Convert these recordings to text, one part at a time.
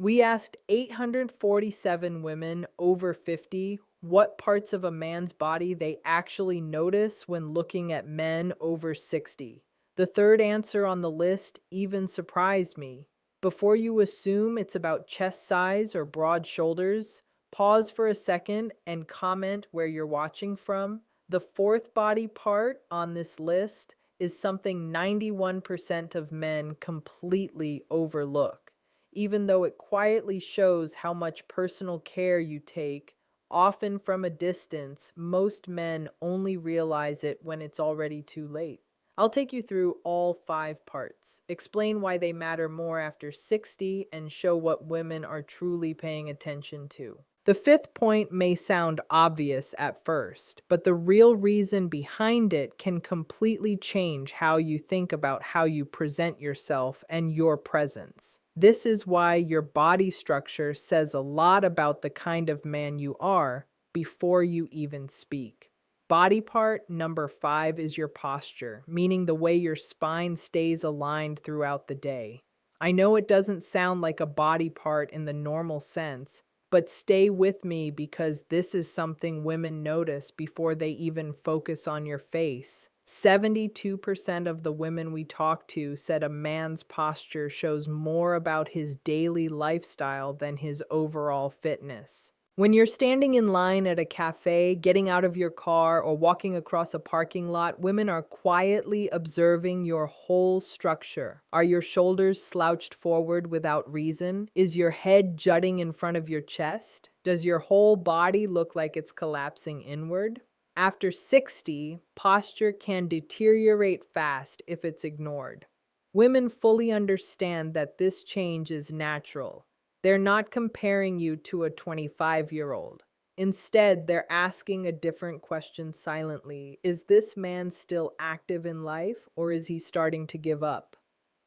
We asked 847 women over 50 what parts of a man's body they actually notice when looking at men over 60. The third answer on the list even surprised me. Before you assume it's about chest size or broad shoulders, pause for a second and comment where you're watching from. The fourth body part on this list is something 91% of men completely overlook, even though it quietly shows how much personal care you take. Often from a distance, most men only realize it when it's already too late. I'll take you through all five parts, explain why they matter more after 60, and show what women are truly paying attention to. The fifth point may sound obvious at first, but the real reason behind it can completely change how you think about how you present yourself and your presence. This is why your body structure says a lot about the kind of man you are before you even speak. Body part number 5 is your posture, meaning the way your spine stays aligned throughout the day. I know it doesn't sound like a body part in the normal sense, but stay with me because this is something women notice before they even focus on your face. 72% of the women we talked to said a man's posture shows more about his daily lifestyle than his overall fitness. When you're standing in line at a cafe, getting out of your car, or walking across a parking lot, women are quietly observing your whole structure. Are your shoulders slouched forward without reason? Is your head jutting in front of your chest? Does your whole body look like it's collapsing inward? After 60, posture can deteriorate fast if it's ignored. Women fully understand that this change is natural. They're not comparing you to a 25-year-old. Instead, they're asking a different question silently. Is this man still active in life, or is he starting to give up?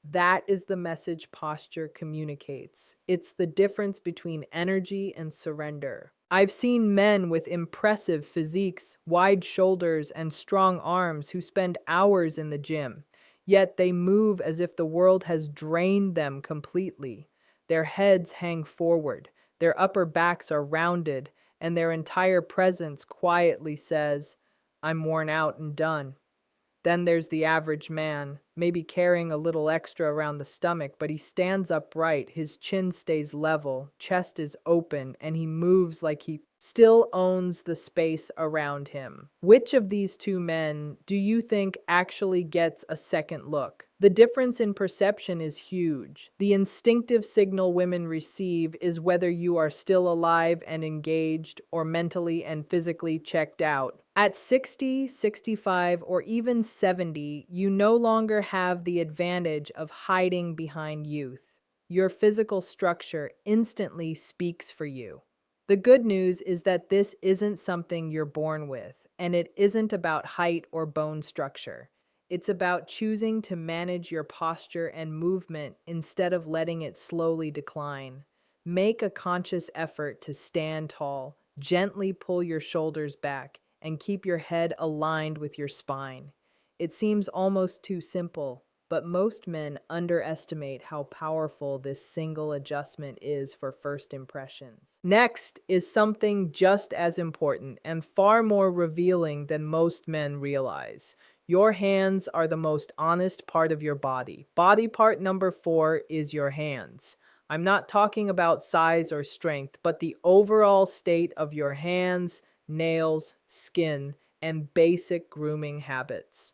That is the message posture communicates. It's the difference between energy and surrender. I've seen men with impressive physiques, wide shoulders, and strong arms who spend hours in the gym, yet they move as if the world has drained them completely. Their heads hang forward, their upper backs are rounded, and their entire presence quietly says, I'm worn out and done. Then there's the average man, maybe carrying a little extra around the stomach, but he stands upright, his chin stays level, chest is open, and he moves like he still owns the space around him. Which of these two men do you think actually gets a second look? The difference in perception is huge. The instinctive signal women receive is whether you are still alive and engaged or mentally and physically checked out. At 60, 65, or even 70, you no longer have the advantage of hiding behind youth. Your physical structure instantly speaks for you. The good news is that this isn't something you're born with, and it isn't about height or bone structure. It's about choosing to manage your posture and movement instead of letting it slowly decline. Make a conscious effort to stand tall, gently pull your shoulders back, and keep your head aligned with your spine. It seems almost too simple, but most men underestimate how powerful this single adjustment is for first impressions. Next is something just as important and far more revealing than most men realize. Your hands are the most honest part of your body. Body part number 4 is your hands. I'm not talking about size or strength, but the overall state of your hands, nails, skin, and basic grooming habits.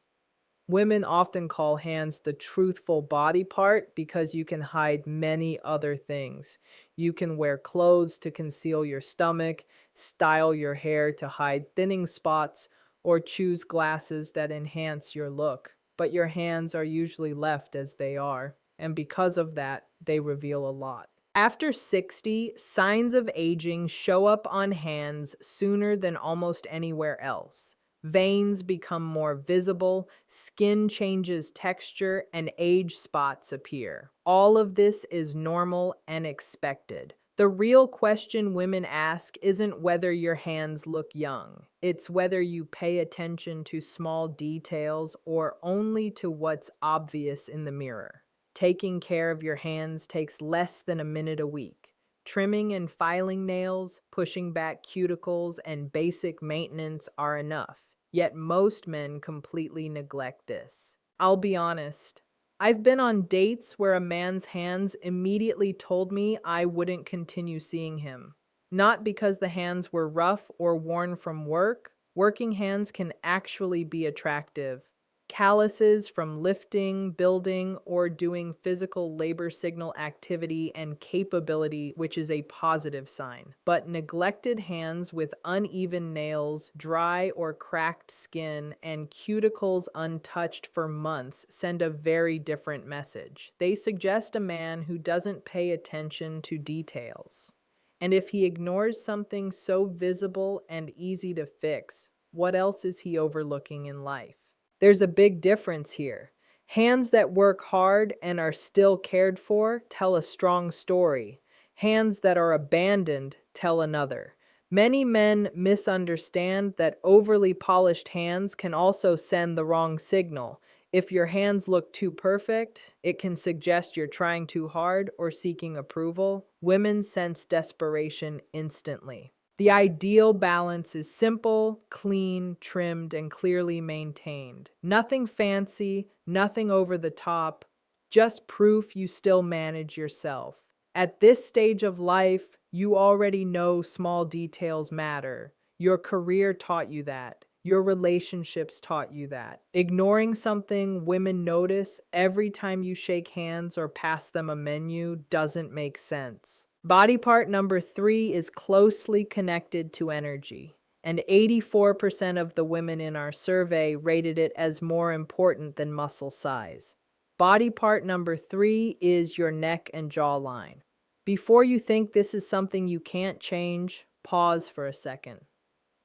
Women often call hands the truthful body part because you can hide many other things. You can wear clothes to conceal your stomach, style your hair to hide thinning spots, or choose glasses that enhance your look. But your hands are usually left as they are, and because of that, they reveal a lot. After 60, signs of aging show up on hands sooner than almost anywhere else. Veins become more visible, skin changes texture, and age spots appear. All of this is normal and expected. The real question women ask isn't whether your hands look young. It's whether you pay attention to small details or only to what's obvious in the mirror. Taking care of your hands takes less than a minute a week. Trimming and filing nails, pushing back cuticles, and basic maintenance are enough. Yet most men completely neglect this. I'll be honest. I've been on dates where a man's hands immediately told me I wouldn't continue seeing him. Not because the hands were rough or worn from work. Working hands can actually be attractive. Calluses from lifting, building, or doing physical labor signal activity and capability, which is a positive sign. But neglected hands with uneven nails, dry or cracked skin, and cuticles untouched for months send a very different message. They suggest a man who doesn't pay attention to details. And if he ignores something so visible and easy to fix, what else is he overlooking in life? There's a big difference here. Hands that work hard and are still cared for tell a strong story. Hands that are abandoned tell another. Many men misunderstand that overly polished hands can also send the wrong signal. If your hands look too perfect, it can suggest you're trying too hard or seeking approval. Women sense desperation instantly. The ideal balance is simple, clean, trimmed, and clearly maintained. Nothing fancy, nothing over the top, just proof you still manage yourself. At this stage of life, you already know small details matter. Your career taught you that. Your relationships taught you that. Ignoring something women notice every time you shake hands or pass them a menu doesn't make sense. Body part number 3 is closely connected to energy, and 84% of the women in our survey rated it as more important than muscle size. Body part number 3 is your neck and jawline. Before you think this is something you can't change, pause for a second.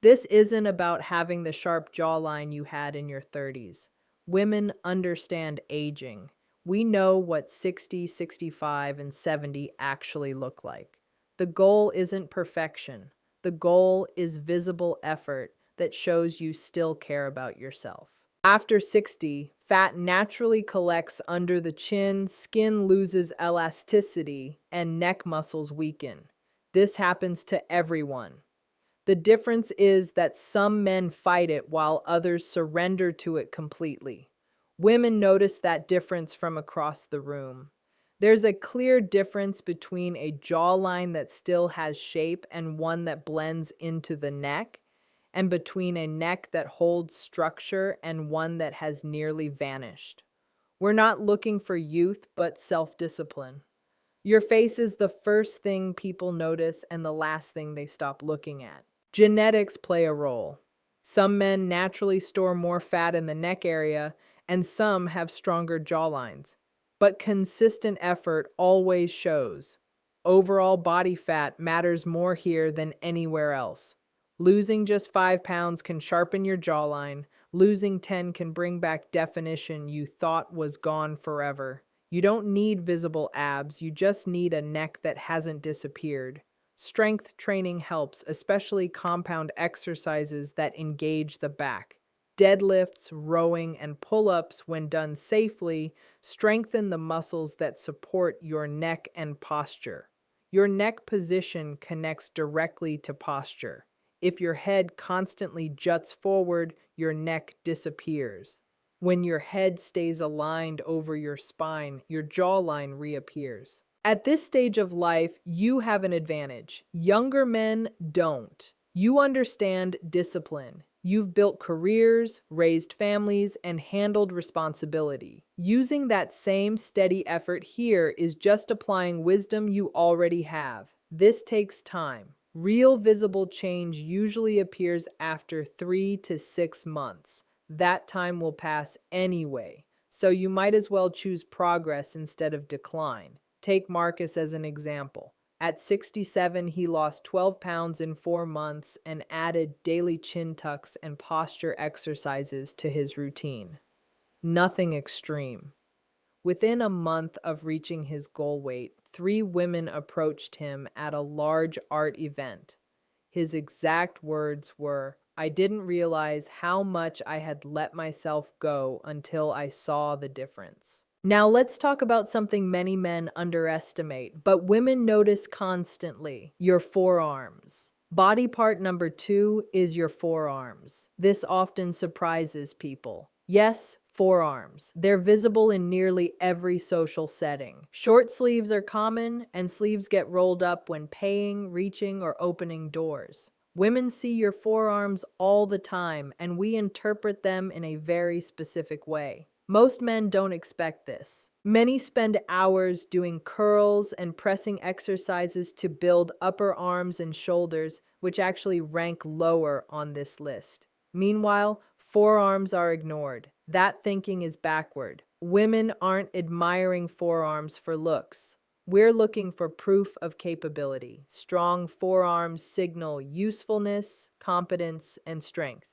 This isn't about having the sharp jawline you had in your 30s. Women understand aging. We know what 60, 65, and 70 actually look like. The goal isn't perfection. The goal is visible effort that shows you still care about yourself. After 60, fat naturally collects under the chin, skin loses elasticity, and neck muscles weaken. This happens to everyone. The difference is that some men fight it while others surrender to it completely. Women notice that difference from across the room. There's a clear difference between a jawline that still has shape and one that blends into the neck, and between a neck that holds structure and one that has nearly vanished. We're not looking for youth, but self-discipline. Your face is the first thing people notice and the last thing they stop looking at. Genetics play a role. Some men naturally store more fat in the neck area, and some have stronger jawlines. But consistent effort always shows. Overall body fat matters more here than anywhere else. Losing just 5 pounds can sharpen your jawline. Losing 10 can bring back definition you thought was gone forever. You don't need visible abs, you just need a neck that hasn't disappeared. Strength training helps, especially compound exercises that engage the back. Deadlifts, rowing, and pull-ups, when done safely, strengthen the muscles that support your neck and posture. Your neck position connects directly to posture. If your head constantly juts forward, your neck disappears. When your head stays aligned over your spine, your jawline reappears. At this stage of life, you have an advantage. Younger men don't. You understand discipline. You've built careers, raised families, and handled responsibility. Using that same steady effort here is just applying wisdom you already have. This takes time. Real visible change usually appears after 3 to 6 months. That time will pass anyway, so you might as well choose progress instead of decline. Take Marcus as an example. At 67, he lost 12 pounds in 4 months and added daily chin tucks and posture exercises to his routine. Nothing extreme. Within a month of reaching his goal weight, 3 women approached him at a large art event. His exact words were, "I didn't realize how much I had let myself go until I saw the difference." Now let's talk about something many men underestimate, but women notice constantly: your forearms. Body part number 2 is your forearms. This often surprises people. Yes, forearms. They're visible in nearly every social setting. Short sleeves are common, and sleeves get rolled up when paying, reaching, or opening doors. Women see your forearms all the time, and we interpret them in a very specific way. Most men don't expect this. Many spend hours doing curls and pressing exercises to build upper arms and shoulders, which actually rank lower on this list. Meanwhile, forearms are ignored. That thinking is backward. Women aren't admiring forearms for looks. We're looking for proof of capability. Strong forearms signal usefulness, competence, and strength.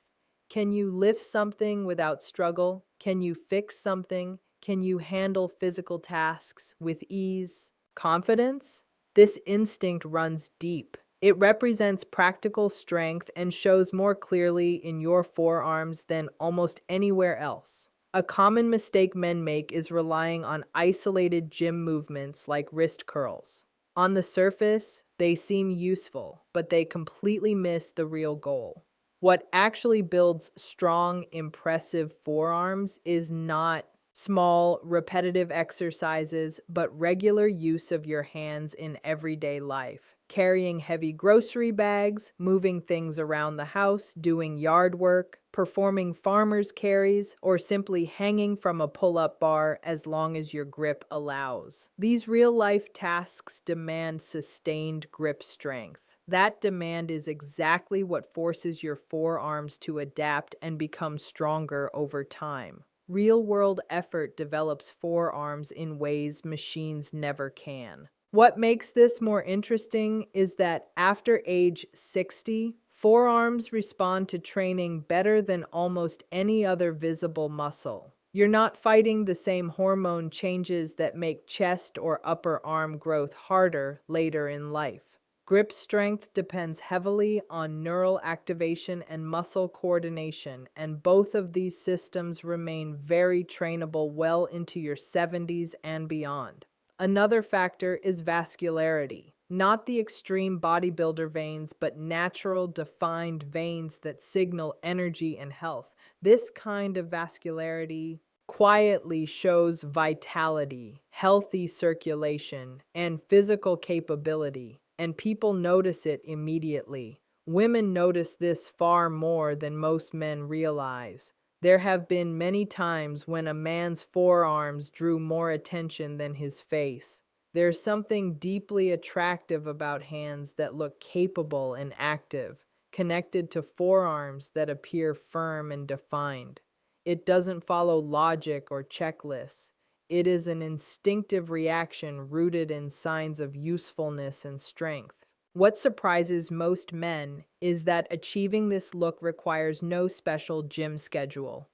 Can you lift something without struggle? Can you fix something? Can you handle physical tasks with ease? Confidence? This instinct runs deep. It represents practical strength and shows more clearly in your forearms than almost anywhere else. A common mistake men make is relying on isolated gym movements like wrist curls. On the surface, they seem useful, but they completely miss the real goal. What actually builds strong, impressive forearms is not small, repetitive exercises, but regular use of your hands in everyday life. Carrying heavy grocery bags, moving things around the house, doing yard work, performing farmer's carries, or simply hanging from a pull-up bar as long as your grip allows. These real-life tasks demand sustained grip strength. That demand is exactly what forces your forearms to adapt and become stronger over time. Real-world effort develops forearms in ways machines never can. What makes this more interesting is that after age 60, forearms respond to training better than almost any other visible muscle. You're not fighting the same hormone changes that make chest or upper arm growth harder later in life. Grip strength depends heavily on neural activation and muscle coordination, and both of these systems remain very trainable well into your 70s and beyond. Another factor is vascularity. Not the extreme bodybuilder veins, but natural, defined veins that signal energy and health. This kind of vascularity quietly shows vitality, healthy circulation, and physical capability, and people notice it immediately. Women notice this far more than most men realize. There have been many times when a man's forearms drew more attention than his face. There's something deeply attractive about hands that look capable and active, connected to forearms that appear firm and defined. It doesn't follow logic or checklists. It is an instinctive reaction rooted in signs of usefulness and strength. What surprises most men is that achieving this look requires no special gym schedule.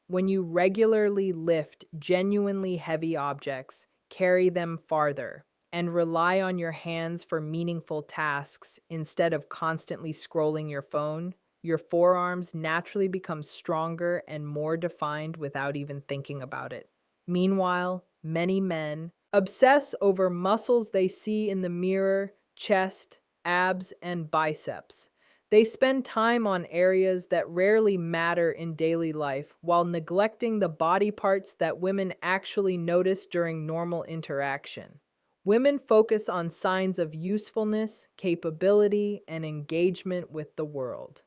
When you regularly lift genuinely heavy objects, carry them farther, and rely on your hands for meaningful tasks instead of constantly scrolling your phone, your forearms naturally become stronger and more defined without even thinking about it. Meanwhile, many men obsess over muscles they see in the mirror: chest, abs, and biceps. They spend time on areas that rarely matter in daily life while neglecting the body parts that women actually notice during normal interaction. Women focus on signs of usefulness, capability, and engagement with the world.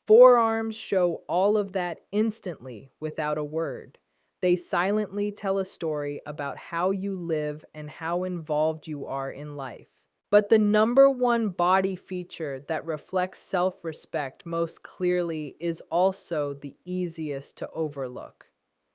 Forearms show all of that instantly without a word. They silently tell a story about how you live and how involved you are in life. But the number one body feature that reflects self-respect most clearly is also the easiest to overlook.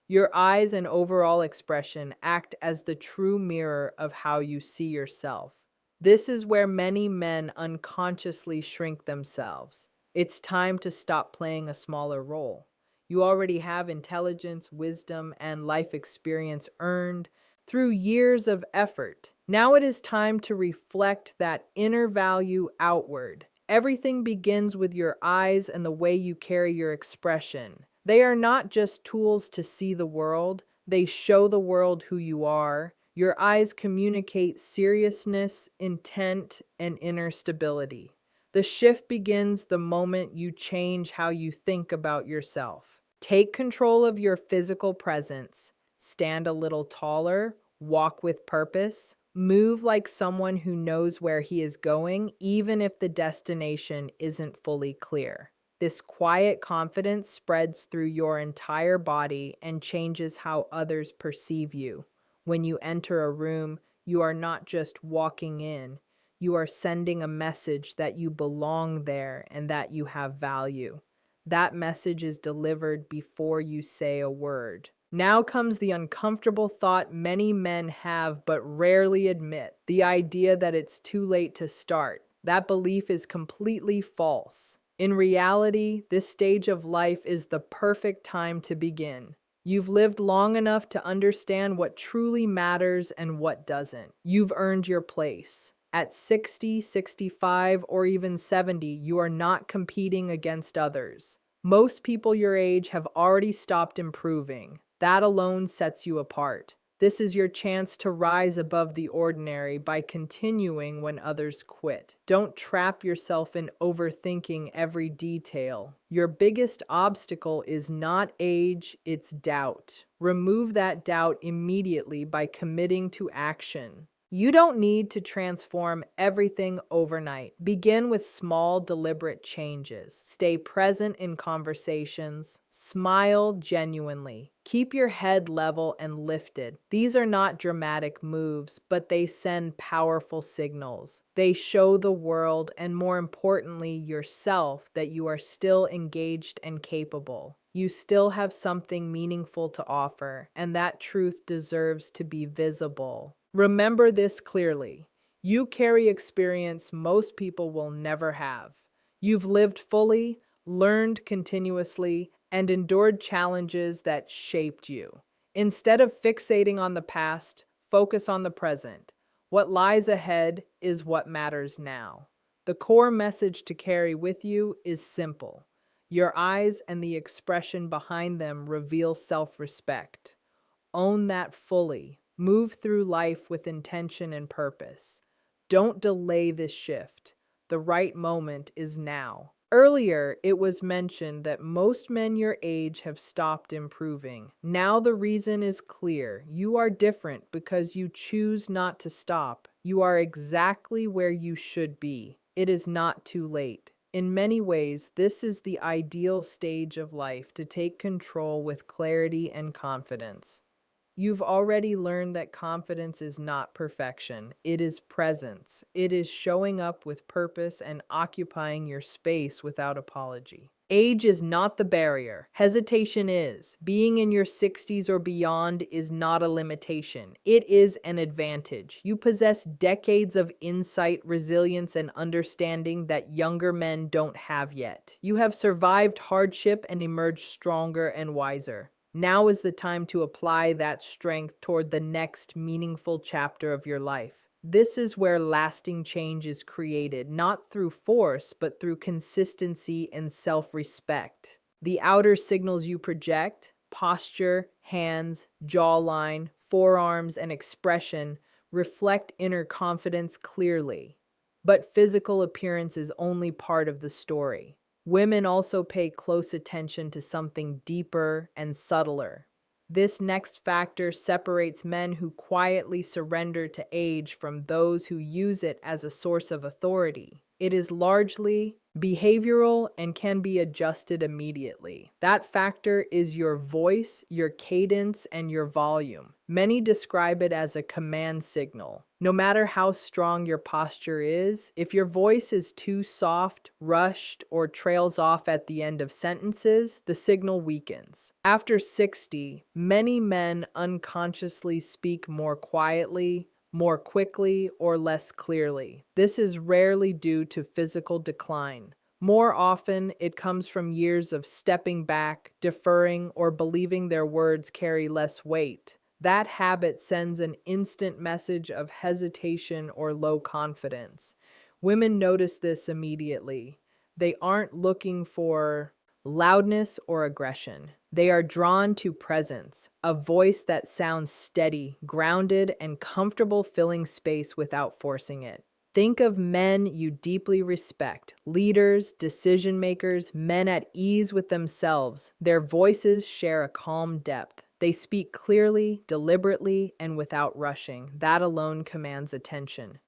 Your eyes and overall expression act as the true mirror of how you see yourself. This is where many men unconsciously shrink themselves. It's time to stop playing a smaller role. You already have intelligence, wisdom, and life experience earned through years of effort. Now it is time to reflect that inner value outward. Everything begins with your eyes and the way you carry your expression. They are not just tools to see the world, They show the world who you are. Your eyes communicate seriousness, intent, and inner stability. The shift begins the moment you change how you think about yourself. Take control of your physical presence. Stand a little taller, walk with purpose, move like someone who knows where he is going, even if the destination isn't fully clear. This quiet confidence spreads through your entire body and changes how others perceive you. When you enter a room, you are not just walking in, you are sending a message that you belong there and that you have value. That message is delivered before you say a word. Now comes the uncomfortable thought many men have but rarely admit, the idea that it's too late to start. That belief is completely false. In reality, this stage of life is the perfect time to begin. You've lived long enough to understand what truly matters and what doesn't. You've earned your place. At 60, 65, or even 70, you are not competing against others. Most people your age have already stopped improving. That alone sets you apart. This is your chance to rise above the ordinary by continuing when others quit. Don't trap yourself in overthinking every detail. Your biggest obstacle is not age, it's doubt. Remove that doubt immediately by committing to action. You don't need to transform everything overnight. Begin with small, deliberate changes. Stay present in conversations. Smile genuinely. Keep your head level and lifted. These are not dramatic moves, but they send powerful signals. They show the world, and more importantly, yourself, that you are still engaged and capable. You still have something meaningful to offer, and that truth deserves to be visible. Remember this clearly. You carry experience most people will never have. You've lived fully, learned continuously, and endured challenges that shaped you. Instead of fixating on the past, focus on the present. What lies ahead is what matters now. The core message to carry with you is simple. Your eyes and the expression behind them reveal self-respect. Own that fully. Move through life with intention and purpose. Don't delay this shift. The right moment is now. Earlier, it was mentioned that most men your age have stopped improving. Now the reason is clear. You are different because you choose not to stop. You are exactly where you should be. It is not too late. In many ways, this is the ideal stage of life to take control with clarity and confidence. You've already learned that confidence is not perfection. It is presence. It is showing up with purpose and occupying your space without apology. Age is not the barrier. Hesitation is. Being in your 60s or beyond is not a limitation. It is an advantage. You possess decades of insight, resilience, and understanding that younger men don't have yet. You have survived hardship and emerged stronger and wiser. Now is the time to apply that strength toward the next meaningful chapter of your life. This is where lasting change is created, not through force, but through consistency and self-respect. The outer signals you project, posture, hands, jawline, forearms, and expression reflect inner confidence clearly. But physical appearance is only part of the story. Women also pay close attention to something deeper and subtler. This next factor separates men who quietly surrender to age from those who use it as a source of authority. It is largely behavioral and can be adjusted immediately. That factor is your voice, your cadence, and your volume. Many describe it as a command signal. No matter how strong your posture is, if your voice is too soft, rushed, or trails off at the end of sentences, the signal weakens. After 60, many men unconsciously speak more quietly, more quickly, or less clearly. This is rarely due to physical decline. More often, it comes from years of stepping back, deferring, or believing their words carry less weight. That habit sends an instant message of hesitation or low confidence. Women notice this immediately. They aren't looking for loudness or aggression. They are drawn to presence, a voice that sounds steady, grounded, and comfortable filling space without forcing it. Think of men you deeply respect, leaders, decision makers, men at ease with themselves. Their voices share a calm depth. They speak clearly, deliberately, and without rushing. That alone commands attention.